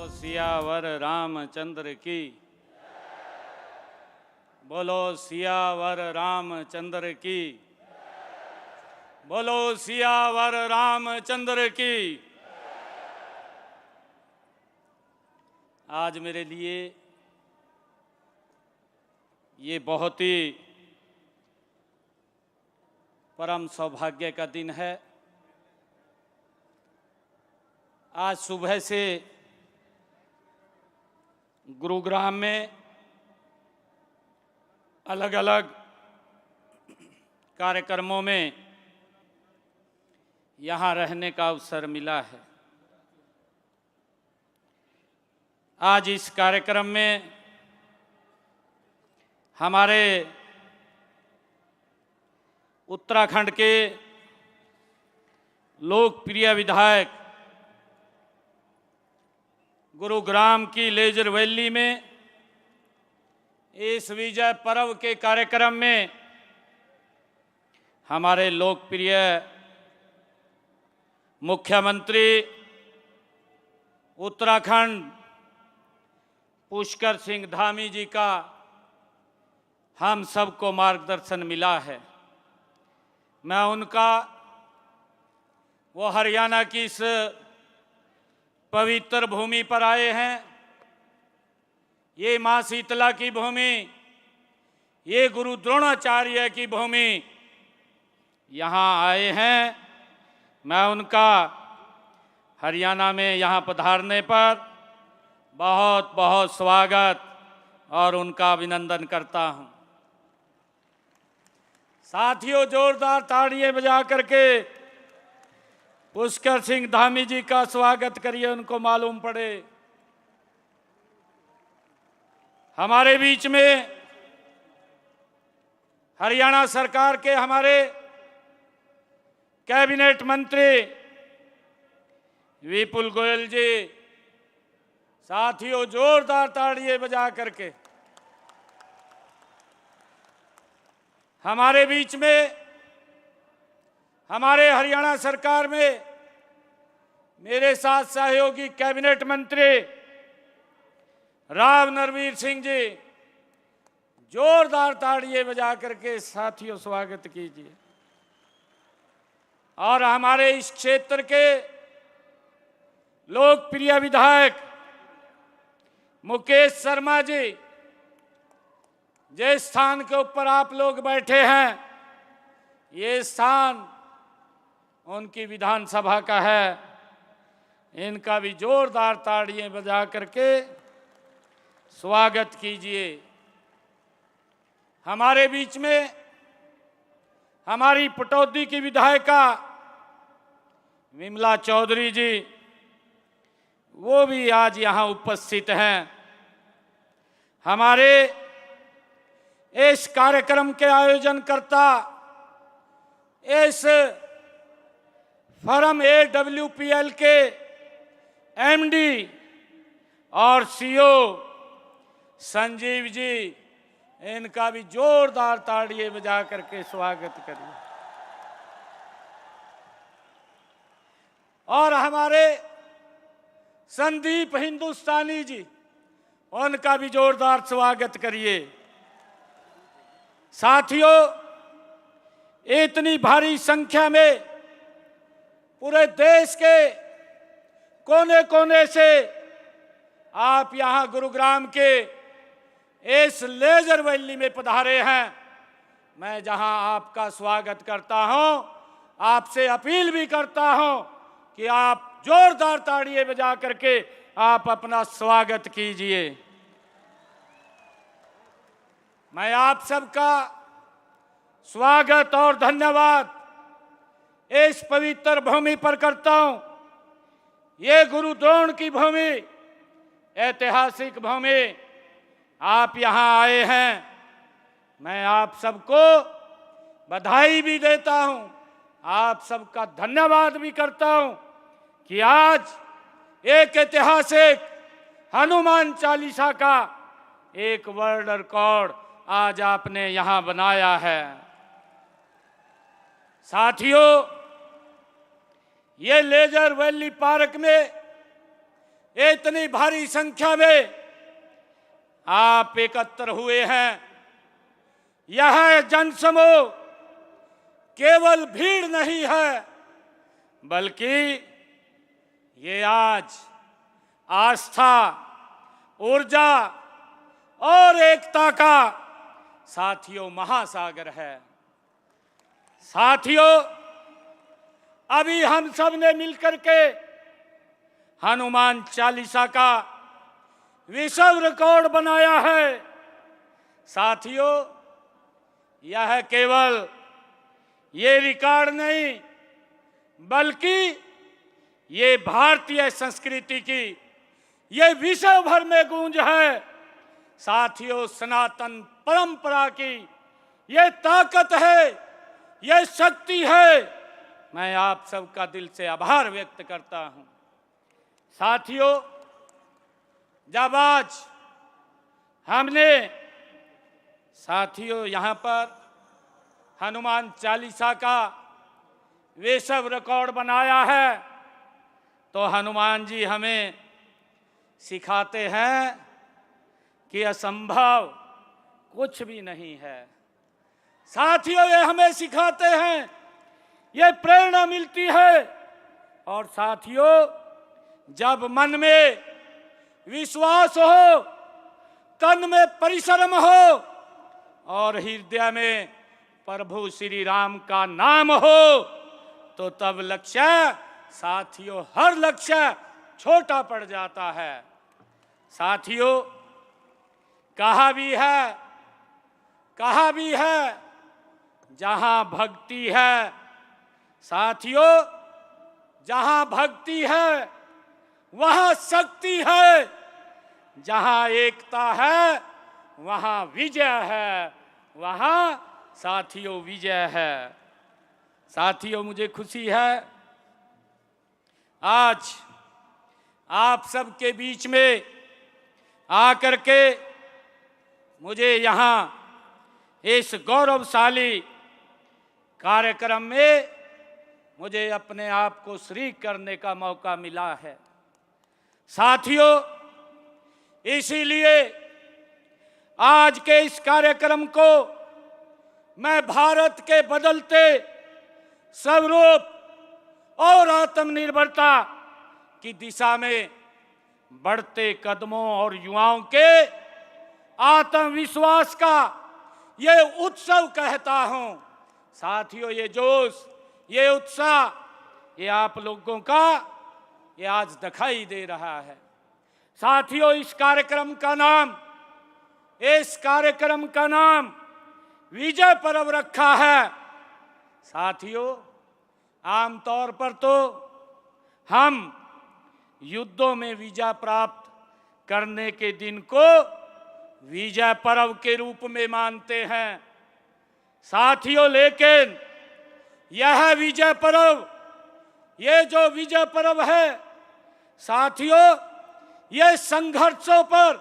सियावर रामचंद्र की। बोलो सियावर रामचंद्र की। बोलो सियावर रामचंद्र की। आज मेरे लिए ये बहुत ही परम सौभाग्य का दिन है। आज सुबह से गुरुग्राम में अलग अलग कार्यक्रमों में यहाँ रहने का अवसर मिला है। आज इस कार्यक्रम में हमारे उत्तराखंड के लोकप्रिय विधायक गुरुग्राम की लेजर वैली में इस विजय पर्व के कार्यक्रम में हमारे लोकप्रिय मुख्यमंत्री उत्तराखंड पुष्कर सिंह धामी जी का हम सबको मार्गदर्शन मिला है। मैं उनका वो हरियाणा की इस पवित्र भूमि पर आए हैं। ये माँ शीतला की भूमि, ये गुरु द्रोणाचार्य की भूमि, यहाँ आए हैं। मैं उनका हरियाणा में यहाँ पधारने पर बहुत बहुत स्वागत और उनका अभिनंदन करता हूँ। साथियों, जोरदार ताड़ियां बजा करके पुष्कर सिंह धामी जी का स्वागत करिए, उनको मालूम पड़े। हमारे बीच में हरियाणा सरकार के हमारे कैबिनेट मंत्री विपुल गोयल जी। साथियों, जोरदार ताड़ियां बजा करके हमारे बीच में हमारे हरियाणा सरकार में मेरे साथ सहयोगी कैबिनेट मंत्री राव नरवीर सिंह जी। जोरदार ताड़ियां बजा करके साथियों स्वागत कीजिए। और हमारे इस क्षेत्र के लोकप्रिय विधायक मुकेश शर्मा जी, जिस स्थान के ऊपर आप लोग बैठे हैं, ये स्थान उनकी विधानसभा का है। इनका भी जोरदार ताड़ियां बजा करके स्वागत कीजिए। हमारे बीच में हमारी पटौदी की विधायिका विमला चौधरी जी, वो भी आज यहाँ उपस्थित हैं। हमारे इस कार्यक्रम के आयोजनकर्ता, इस फर्म AWPL के MD और CEO संजीव जी, इनका भी जोरदार ताड़ियां बजा करके स्वागत करिए। और हमारे संदीप हिंदुस्तानी जी, उनका भी जोरदार स्वागत करिए। साथियों, इतनी भारी संख्या में पूरे देश के कोने कोने से आप यहाँ गुरुग्राम के इस लेजर वैली में पधारे हैं। मैं जहाँ आपका स्वागत करता हूँ, आपसे अपील भी करता हूँ कि आप जोरदार ताड़ियां बजा करके आप अपना स्वागत कीजिए। मैं आप सबका स्वागत और धन्यवाद इस पवित्र भूमि पर करता हूं। ये गुरु द्रोण की भूमि, ऐतिहासिक भूमि, आप यहाँ आए हैं। मैं आप सबको बधाई भी देता हूं, आप सबका धन्यवाद भी करता हूं कि आज एक ऐतिहासिक हनुमान चालीसा का एक वर्ल्ड रिकॉर्ड आज आपने यहाँ बनाया है। साथियों, ये लेजर वैली पार्क में इतनी भारी संख्या में आप एकत्र हुए हैं। यह जनसमूह केवल भीड़ नहीं है, बल्कि ये आज आस्था, ऊर्जा और एकता का साथियों महासागर है। साथियों, अभी हम सब ने मिलकर के हनुमान चालीसा का विश्व रिकॉर्ड बनाया है। साथियों, यह केवल ये रिकॉर्ड नहीं, बल्कि ये भारतीय संस्कृति की ये विश्व भर में गूंज है। साथियों, सनातन परंपरा की ये ताकत है, ये शक्ति है। मैं आप सबका दिल से आभार व्यक्त करता हूं। साथियों, जब आज हमने यहाँ पर हनुमान चालीसा का विश्व रिकॉर्ड बनाया है, तो हनुमान जी हमें सिखाते हैं कि असंभव कुछ भी नहीं है। साथियों, ये हमें सिखाते हैं, ये प्रेरणा मिलती है। और साथियों, जब मन में विश्वास हो, तन में परिश्रम हो और हृदय में प्रभु श्री राम का नाम हो, तो तब लक्ष्य, साथियों, हर लक्ष्य छोटा पड़ जाता है। साथियों, कहा भी है जहां भक्ति है, साथियों, जहां भक्ति है वहां शक्ति है, जहां एकता है वहां विजय है, वहां साथियों विजय है। साथियों, मुझे खुशी है आज आप सबके बीच में आकर के मुझे यहाँ इस गौरवशाली कार्यक्रम में मुझे अपने आप को शरीक करने का मौका मिला है। साथियों, इसीलिए आज के इस कार्यक्रम को मैं भारत के बदलते स्वरूप और आत्मनिर्भरता की दिशा में बढ़ते कदमों और युवाओं के आत्मविश्वास का ये उत्सव कहता हूं। साथियों, ये जोश, ये उत्साह, ये आप लोगों का ये आज दिखाई दे रहा है। साथियों, इस कार्यक्रम का नाम विजय पर्व रखा है। साथियों, आमतौर पर तो हम युद्धों में विजय प्राप्त करने के दिन को विजय पर्व के रूप में मानते हैं। साथियों, लेकिन यह विजय पर्व, ये जो विजय पर्व है, साथियों, ये संघर्षों पर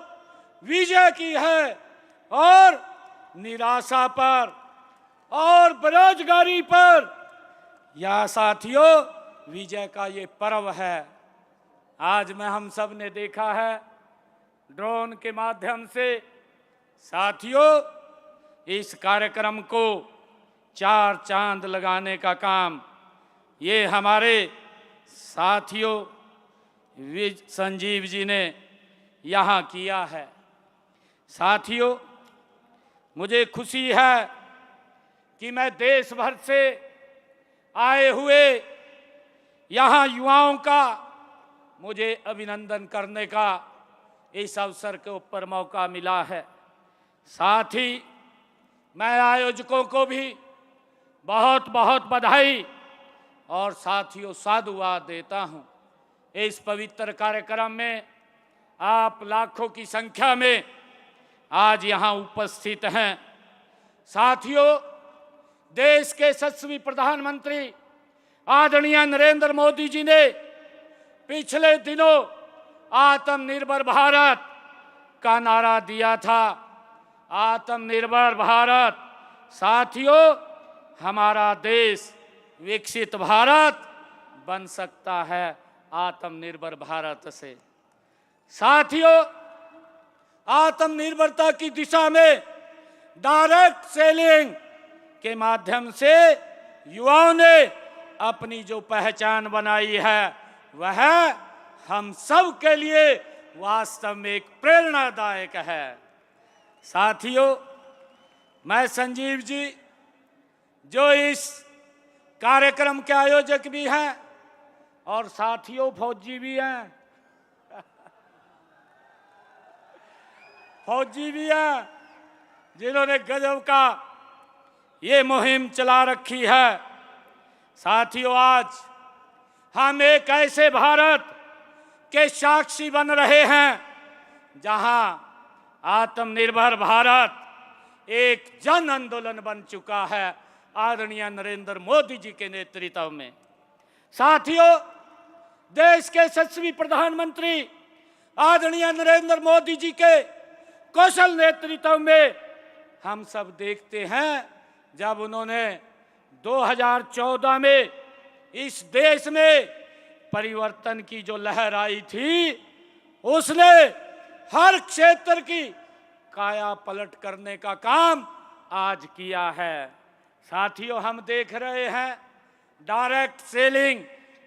विजय की है और निराशा पर और बेरोजगारी पर यह साथियों विजय का ये पर्व है। आज में हम सब ने देखा है ड्रोन के माध्यम से, साथियों, इस कार्यक्रम को 4 चांद लगाने का काम ये हमारे साथियों संजीव जी ने यहाँ किया है। साथियों, मुझे खुशी है कि मैं देश भर से आए हुए यहाँ युवाओं का मुझे अभिनंदन करने का इस अवसर के ऊपर मौका मिला है। साथ ही मैं आयोजकों को भी बहुत बहुत बधाई और साथियों साधुवाद देता हूं। इस पवित्र कार्यक्रम में आप लाखों की संख्या में आज यहाँ उपस्थित हैं। साथियों, देश के यशस्वी प्रधानमंत्री आदरणीय नरेंद्र मोदी जी ने पिछले दिनों आत्मनिर्भर भारत का नारा दिया था। आत्मनिर्भर भारत, साथियों, हमारा देश विकसित भारत बन सकता है आत्मनिर्भर भारत से। साथियों, आत्मनिर्भरता की दिशा में डायरेक्ट सेलिंग के माध्यम से युवाओं ने अपनी जो पहचान बनाई है वह हम सब के लिए वास्तव में एक प्रेरणादायक है। साथियों, मैं संजीव जी, जो इस कार्यक्रम के आयोजक भी हैं, और साथियों फौजी भी हैं, फौजी भी हैं जिन्होंने गजब का ये मुहिम चला रखी है। साथियों, आज हम एक ऐसे भारत के साक्षी बन रहे हैं जहां आत्मनिर्भर भारत एक जन आंदोलन बन चुका है आदरणीय नरेंद्र मोदी जी के नेतृत्व में। साथियों, देश के यशस्वी प्रधानमंत्री आदरणीय नरेंद्र मोदी जी के कौशल नेतृत्व में हम सब देखते हैं, जब उन्होंने 2014 में इस देश में परिवर्तन की जो लहर आई थी, उसने हर क्षेत्र की काया पलट करने का काम आज किया है। साथियों, हम देख रहे हैं डायरेक्ट सेलिंग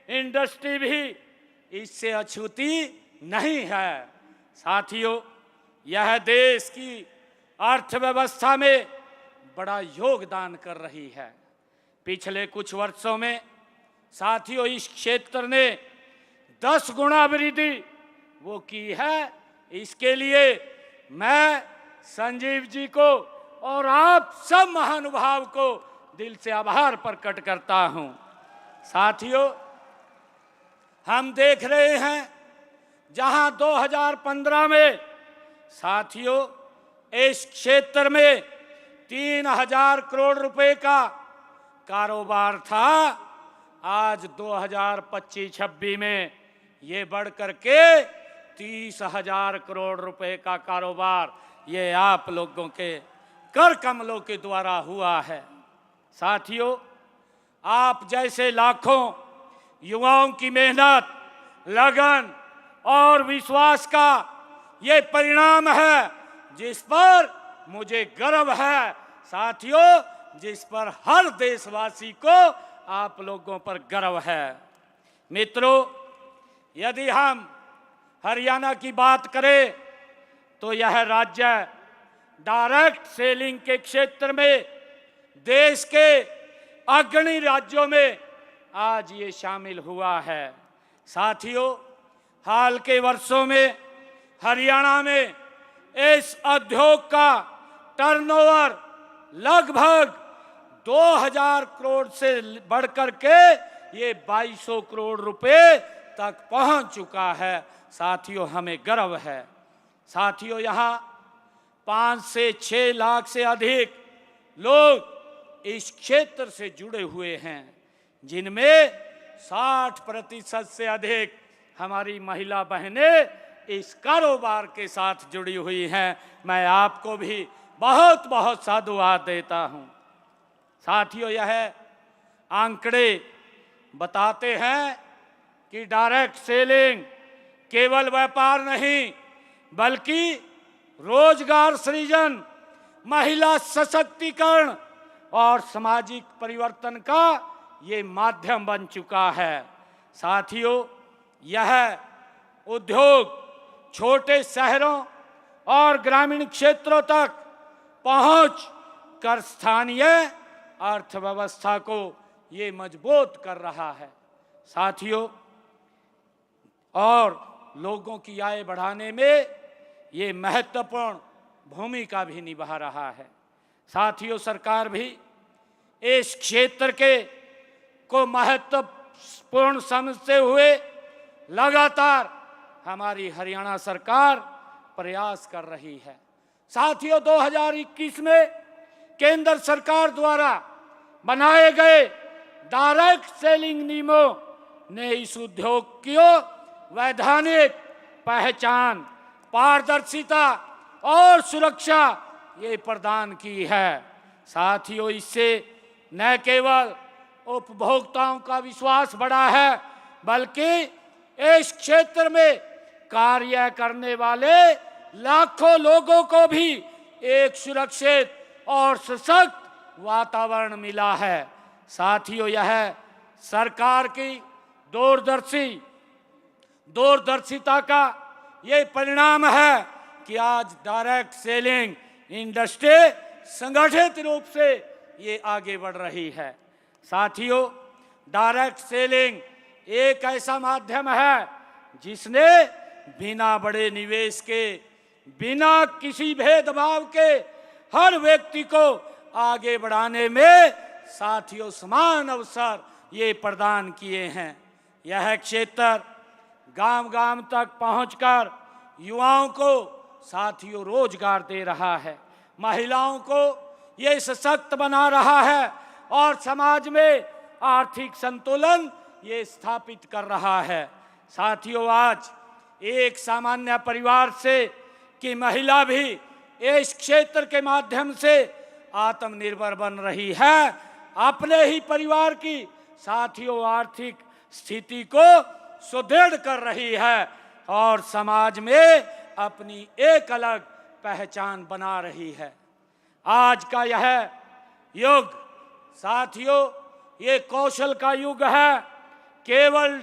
इंडस्ट्री भी इससे अछूती नहीं है। साथियों, यह देश की अर्थव्यवस्था में बड़ा योगदान कर रही है। पिछले कुछ वर्षों में साथियों इस क्षेत्र ने 10 गुना वृद्धि वो की है। इसके लिए मैं संजीव जी को और आप सब महानुभाव को दिल से आभार प्रकट करता हूं। साथियों, हम देख रहे हैं जहां 2015 में साथियों इस क्षेत्र में 3000 करोड़ रुपए का कारोबार था, आज 2025-26 में ये बढ़ करके 30,000 करोड़ रुपए का कारोबार ये आप लोगों के कर कमलों के द्वारा हुआ है। साथियों, आप जैसे लाखों युवाओं की मेहनत, लगन और विश्वास का ये परिणाम है जिस पर मुझे गर्व है। साथियों, जिस पर हर देशवासी को आप लोगों पर गर्व है। मित्रों, यदि हम हरियाणा की बात करें तो यह राज्य डायरेक्ट सेलिंग के क्षेत्र में देश के अग्रणी राज्यों में आज ये शामिल हुआ है। साथियों, हाल के वर्षों में हरियाणा में इस उद्योग का टर्नओवर लगभग 2000 करोड़ से बढ़कर के ये 2200 करोड़ रुपए तक पहुंच चुका है। साथियों, हमें गर्व है। साथियों, यहाँ 5 से 6 लाख से अधिक लोग इस क्षेत्र से जुड़े हुए हैं, जिनमें 60% से अधिक हमारी महिला बहनें इस कारोबार के साथ जुड़ी हुई हैं। मैं आपको भी बहुत बहुत साधुवाद देता हूं। साथियों, यह आंकड़े बताते हैं कि डायरेक्ट सेलिंग केवल व्यापार नहीं बल्कि रोजगार सृजन, महिला सशक्तिकरण और सामाजिक परिवर्तन का ये माध्यम बन चुका है। साथियों, यह उद्योग छोटे शहरों और ग्रामीण क्षेत्रों तक पहुंच कर स्थानीय अर्थव्यवस्था को ये मजबूत कर रहा है। साथियों, और लोगों की आय बढ़ाने में ये महत्वपूर्ण भूमिका भी निभा रहा है। साथियों, सरकार भी इस क्षेत्र के को महत्वपूर्ण समझते हुए लगातार हमारी हरियाणा सरकार प्रयास कर रही है। साथियों, 2021 में केंद्र सरकार द्वारा बनाए गए डायरेक्ट सेलिंग नियमों ने इस उद्योग की वैधानिक पहचान, पारदर्शिता और सुरक्षा ये प्रदान की है। साथियों, इससे न केवल उपभोक्ताओं का विश्वास बढ़ा है बल्कि इस क्षेत्र में कार्य करने वाले लाखों लोगों को भी एक सुरक्षित और सशक्त वातावरण मिला है। साथियों, यह सरकार की दूरदर्शिता का ये परिणाम है कि आज डायरेक्ट सेलिंग इंडस्ट्री संगठित रूप से ये आगे बढ़ रही है। साथियों, डायरेक्ट सेलिंग एक ऐसा माध्यम है जिसने बिना बड़े निवेश के, बिना किसी भेदभाव के हर व्यक्ति को आगे बढ़ाने में साथियों समान अवसर ये प्रदान किए हैं। यह क्षेत्र गांव-गांव तक पहुंचकर युवाओं को साथियों रोजगार दे रहा है, महिलाओं को ये सशक्त बना रहा है और समाज में आर्थिक संतुलन ये स्थापित कर रहा है। साथियों, आज एक सामान्य परिवार से कि महिला भी इस क्षेत्र के माध्यम से आत्मनिर्भर बन रही है, अपने ही परिवार की साथियों आर्थिक स्थिति को सुदृढ़ कर रही है और समाज में अपनी एक अलग पहचान बना रही है। आज का यह युग साथियों ये कौशल का युग है। केवल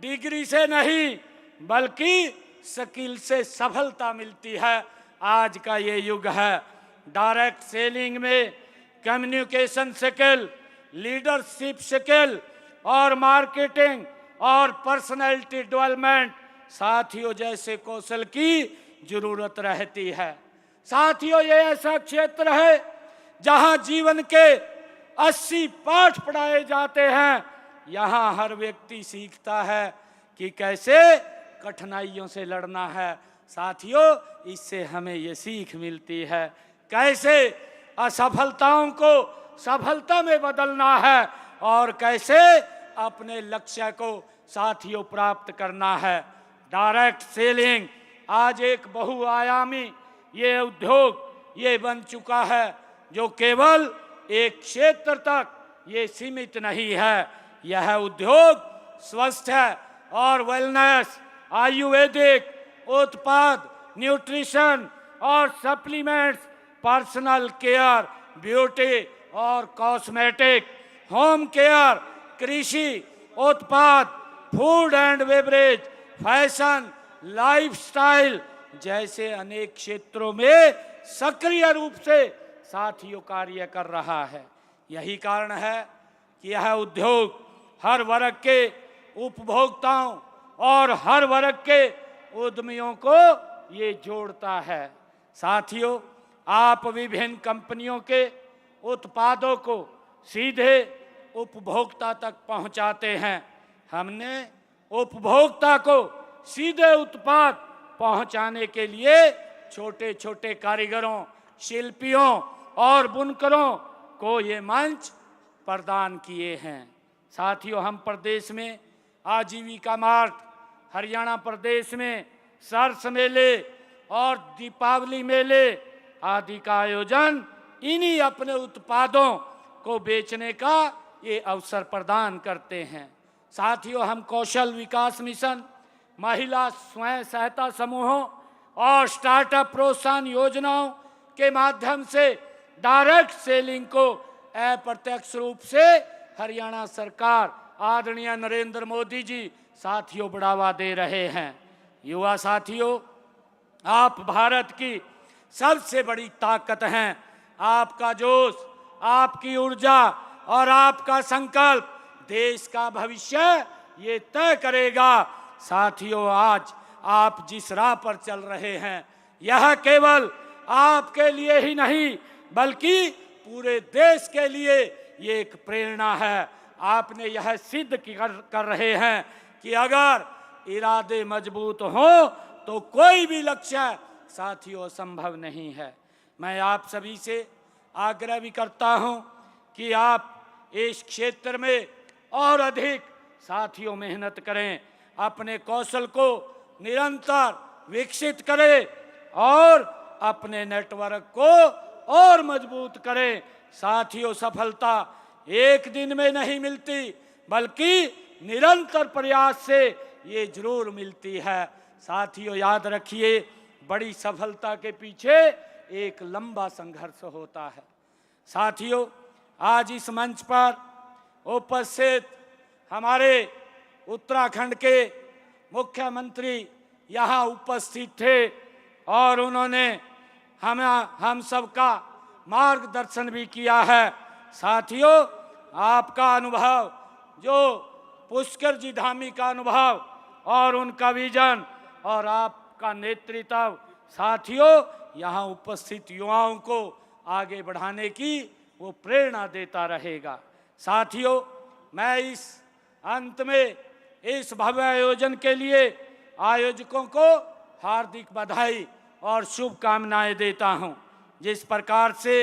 डिग्री से नहीं बल्कि स्किल से सफलता मिलती है। आज का ये युग है। डायरेक्ट सेलिंग में कम्युनिकेशन स्किल, लीडरशिप स्किल और मार्केटिंग और पर्सनैलिटी डेवलपमेंट साथियों जैसे कौशल की जरूरत रहती है। साथियों, ये ऐसा क्षेत्र है जहां जीवन के 80 पाठ पढ़ाए जाते हैं। यहाँ हर व्यक्ति सीखता है कि कैसे कठिनाइयों से लड़ना है। साथियों, इससे हमें ये सीख मिलती है कैसे असफलताओं को सफलता में बदलना है और कैसे अपने लक्ष्य को साथियों प्राप्त करना है। डायरेक्ट सेलिंग आज एक बहुआयामी ये उद्योग ये बन चुका है जो केवल एक क्षेत्र तक ये सीमित नहीं है। यह उद्योग स्वास्थ्य और वेलनेस, आयुर्वेदिक उत्पाद, न्यूट्रिशन और सप्लीमेंट्स, पर्सनल केयर, ब्यूटी और कॉस्मेटिक, होम केयर, कृषि उत्पाद, food and beverage, fashion, lifestyle जैसे अनेक क्षेत्रों में सक्रिय रूप से साथियों कार्य कर रहा है। यही कारण है कि यह उद्योग हर वर्ग के उपभोक्ताओं और हर वर्ग के उद्यमियों को ये जोड़ता है। साथियों, आप विभिन्न कंपनियों के उत्पादों को सीधे उपभोक्ता तक पहुंचाते हैं। हमने उपभोक्ता को सीधे उत्पाद पहुंचाने के लिए छोटे छोटे कारीगरों, शिल्पियों और बुनकरों को ये मंच प्रदान किए हैं। साथियों, हम प्रदेश में आजीविका मार्ट, हरियाणा प्रदेश में सरस मेले और दीपावली मेले आदि का आयोजन इन्हीं अपने उत्पादों को बेचने का ये अवसर प्रदान करते हैं। साथियों, हम कौशल विकास मिशन, महिला स्वयं सहायता समूहों और स्टार्टअप प्रोत्साहन योजनाओं के माध्यम से डायरेक्ट सेलिंग को अप्रत्यक्ष रूप से हरियाणा सरकार आदरणीय नरेंद्र मोदी जी साथियों बढ़ावा दे रहे हैं। युवा साथियों, आप भारत की सबसे बड़ी ताकत हैं। आपका जोश, आपकी ऊर्जा और आपका संकल्प देश का भविष्य ये तय करेगा। साथियों, आज आप जिस राह पर चल रहे हैं यह केवल आपके लिए ही नहीं बल्कि पूरे देश के लिए ये एक प्रेरणा है। आपने यह सिद्ध कर रहे हैं कि अगर इरादे मजबूत हों तो कोई भी लक्ष्य साथियों असंभव नहीं है। मैं आप सभी से आग्रह भी करता हूं कि आप इस क्षेत्र में और अधिक साथियों मेहनत करें, अपने कौशल को निरंतर विकसित करें और अपने नेटवर्क को और मजबूत करें। साथियों, सफलता एक दिन में नहीं मिलती बल्कि निरंतर प्रयास से ये जरूर मिलती है। साथियों याद रखिए, बड़ी सफलता के पीछे एक लंबा संघर्ष होता है। साथियों, आज इस मंच पर उपस्थित हमारे उत्तराखंड के मुख्यमंत्री यहाँ उपस्थित थे और उन्होंने हम सबका मार्गदर्शन भी किया है। साथियों, आपका अनुभव, जो पुष्कर जी धामी का अनुभव और उनका विजन और आपका नेतृत्व, साथियों यहाँ उपस्थित युवाओं को आगे बढ़ाने की वो प्रेरणा देता रहेगा। साथियों, मैं इस अंत में इस भव्य आयोजन के लिए आयोजकों को हार्दिक बधाई और शुभकामनाएं देता हूं। जिस प्रकार से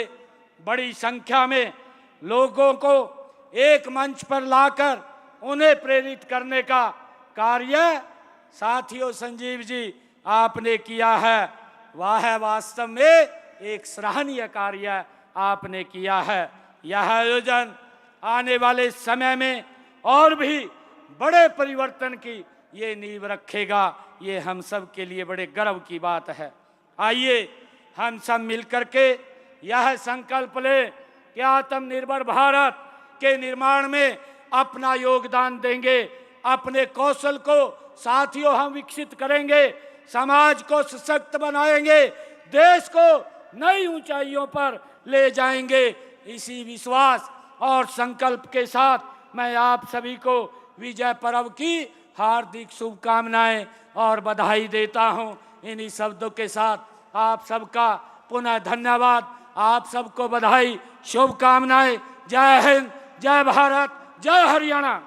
बड़ी संख्या में लोगों को एक मंच पर लाकर उन्हें प्रेरित करने का कार्य साथियों संजीव जी आपने किया है, वह वास्तव में एक सराहनीय कार्य आपने किया है। यह आयोजन आने वाले समय में और भी बड़े परिवर्तन की ये नींव रखेगा। ये हम सब के लिए बड़े गर्व की बात है। आइए हम सब मिलकर के यह संकल्प लें कि आत्मनिर्भर भारत के निर्माण में अपना योगदान देंगे, अपने कौशल को साथियों हम विकसित करेंगे, समाज को सशक्त बनाएंगे, देश को नई ऊंचाइयों पर ले जाएंगे। इसी विश्वास और संकल्प के साथ मैं आप सभी को विजय पर्व की हार्दिक शुभकामनाएं और बधाई देता हूं। इन्हीं शब्दों के साथ आप सबका पुनः धन्यवाद, आप सबको बधाई, शुभकामनाएं। जय हिंद, जय भारत, जय हरियाणा।